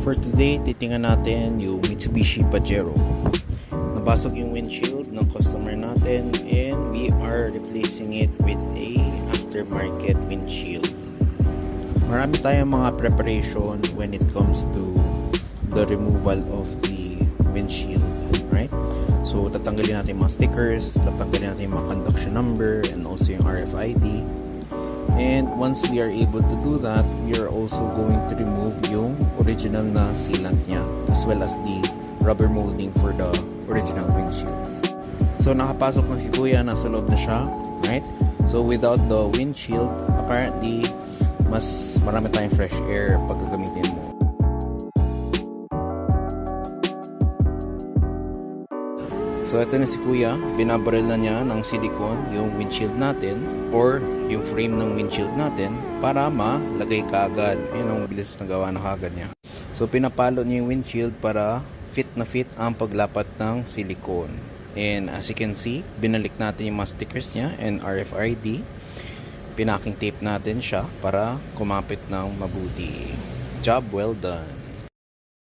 for today, titingnan natin yung Mitsubishi Pajero. Nabasag yung windshield ng customer natin and we are replacing it with a aftermarket windshield. Marami tayong mga preparation when it comes to the removal of the windshield, right? So tatanggalin natin mga stickers, tatanggalin natin mga conduction number and also yung RFID. And once we are able to do that, we are also going to remove yung original na sealant niya as well as the rubber molding for the original windshields. So nakapasok na si Kuya, nasa loob na siya, right? So without the windshield, apparently mas marami tayong fresh air pag gagamitin mo. So ito na si Kuya, binabaril na niya ng silicone yung windshield natin or yung frame ng windshield natin para malagay kaagad. Ayun ang bilis na gawa na kaagad niya. So pinapalo niya yung windshield para fit na fit ang paglapat ng silicone. And as you can see, binalik natin yung mga stickers niya and RFID. Pinaking tape natin siya para kumapit ng mabuti. Job well done.